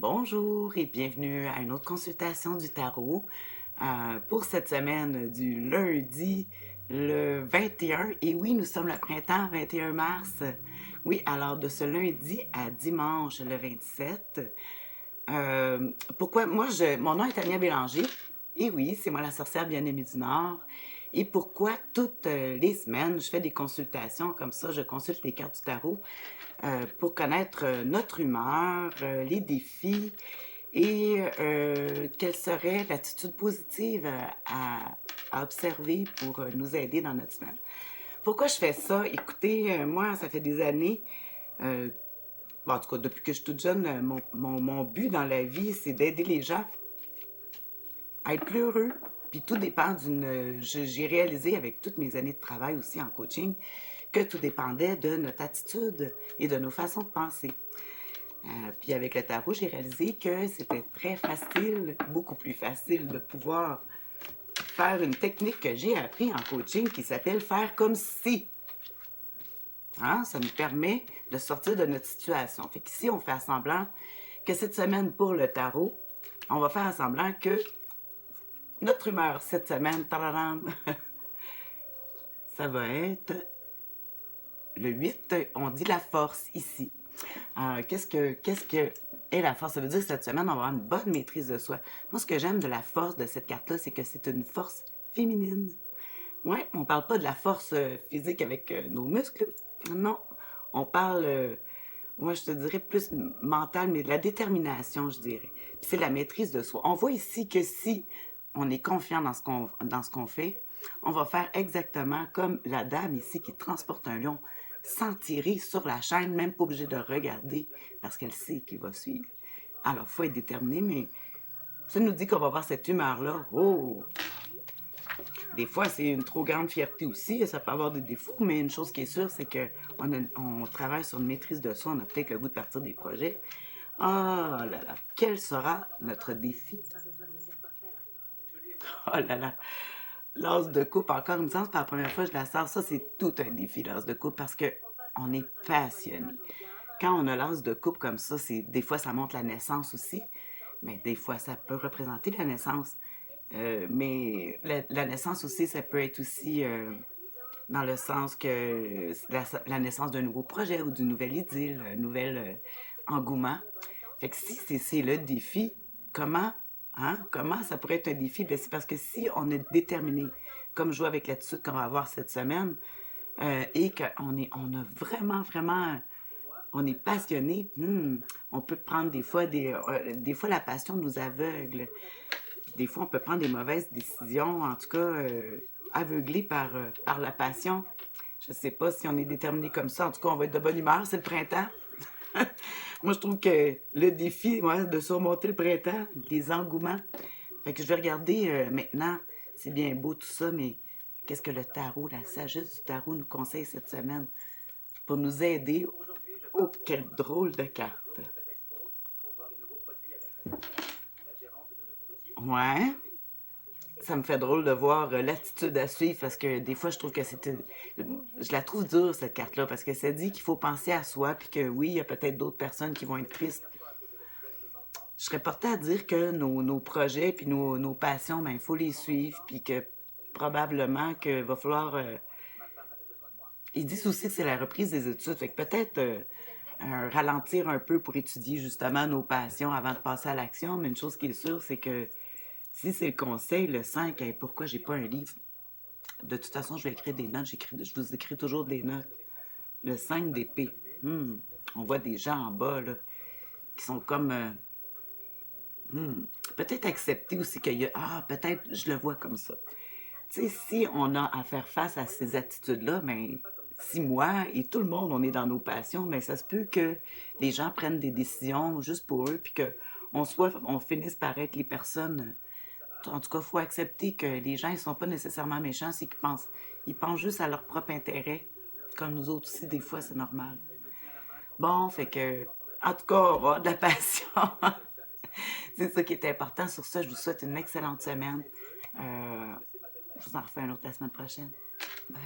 Bonjour et bienvenue à une autre consultation du tarot pour cette semaine du lundi le 21. Et oui, nous sommes le printemps, 21 mars. Oui, alors de ce lundi à dimanche le 27. Pourquoi? Mon nom est Tania Bélanger. Et oui, c'est moi la sorcière bien-aimée du Nord. Et pourquoi toutes les semaines, je fais des consultations comme ça, je consulte les cartes du tarot pour connaître notre humeur, les défis et quelle serait l'attitude positive à observer pour nous aider dans notre semaine. Pourquoi je fais ça? Écoutez, moi, ça fait des années, en tout cas, depuis que je suis toute jeune, mon but dans la vie, c'est d'aider les gens à être plus heureux. Puis tout dépend j'ai réalisé avec toutes mes années de travail aussi en coaching que tout dépendait de notre attitude et de nos façons de penser. Puis avec le tarot, j'ai réalisé que c'était très facile, beaucoup plus facile de pouvoir faire une technique que j'ai appris en coaching qui s'appelle faire comme si. Hein? Ça nous permet de sortir de notre situation. Fait qu'ici, on fait semblant que cette semaine pour le tarot, on va faire semblant que notre humeur cette semaine, ça va être le 8, on dit la force ici. Qu'est-ce que est la force? Ça veut dire que cette semaine, on va avoir une bonne maîtrise de soi. Moi, ce que j'aime de la force de cette carte-là, c'est que c'est une force féminine. Ouais, on parle pas de la force physique avec nos muscles. Non, on parle, moi, je te dirais plus mentale, mais de la détermination, je dirais. Puis c'est la maîtrise de soi. On voit ici que si on est confiant dans ce qu'on fait, on va faire exactement comme la dame ici qui transporte un lion sans tirer sur la chaîne, même pas obligée de regarder parce qu'elle sait qu'il va suivre. Alors, il faut être déterminé, mais ça nous dit qu'on va avoir cette humeur-là. Oh! Des fois, c'est une trop grande fierté aussi, ça peut avoir des défauts, mais une chose qui est sûre, c'est qu'on travaille sur une maîtrise de soi, on a peut-être le goût de partir des projets. Oh là là, quel sera notre défi? Oh là là, l'as de coupe, encore une fois, c'est la première fois que je la sors. Ça, c'est tout un défi, l'as de coupe, parce que on est passionné. Quand on a l'as de coupe comme ça, des fois, ça montre la naissance aussi, mais des fois, ça peut représenter la naissance. Mais la naissance aussi, ça peut être aussi dans le sens que la naissance d'un nouveau projet ou d'une nouvelle idylle, un nouvel engouement. Fait que si c'est le défi, comment, comment ça pourrait être un défi? Ben, c'est parce que si on est déterminé, comme je vois avec l'attitude qu'on va avoir cette semaine, et on a vraiment, on est passionné, on peut prendre des fois des fois la passion nous aveugle. Des fois, on peut prendre des mauvaises décisions, en tout cas, aveuglés par la passion. Je ne sais pas si on est déterminé comme ça. En tout cas, on va être de bonne humeur. C'est le printemps. Moi, je trouve que le défi, de surmonter le printemps, les engouements. Fait que je vais regarder maintenant. C'est bien beau tout ça, mais qu'est-ce que le tarot, la sagesse du tarot nous conseille cette semaine pour nous aider? Oh, quelle drôle de carte! Ouais. Ça me fait drôle de voir l'attitude à suivre parce que des fois, je trouve que je la trouve dure, cette carte-là, parce que ça dit qu'il faut penser à soi, puis que oui, il y a peut-être d'autres personnes qui vont être tristes. Je serais portée à dire que nos projets puis nos passions, ben, il faut les suivre, puis que probablement qu'il va falloir... Ils disent aussi que c'est la reprise des études, fait que peut-être ralentir un peu pour étudier justement nos passions avant de passer à l'action, mais une chose qui est sûre, c'est que si c'est le conseil, le 5, hey, pourquoi j'ai pas un livre? De toute façon, je vais écrire des notes. Je vous écris toujours des notes. Le 5 d'épée. On voit des gens en bas, là, qui sont comme... peut-être accepter aussi qu'il y a... Ah, peut-être, je le vois comme ça. Tu sais, si on a à faire face à ces attitudes-là, ben, si moi et tout le monde, on est dans nos passions, ben, ça se peut que les gens prennent des décisions juste pour eux, puis on finisse par être les personnes... En tout cas, il faut accepter que les gens, ils sont pas nécessairement méchants, c'est qu'ils pensent juste à leur propre intérêt. Comme nous autres aussi, des fois, c'est normal. Bon, fait que, en tout cas, on va avoir de la passion. C'est ça qui est important. Sur ça, je vous souhaite une excellente semaine. Je vous en refais un autre la semaine prochaine. Bye.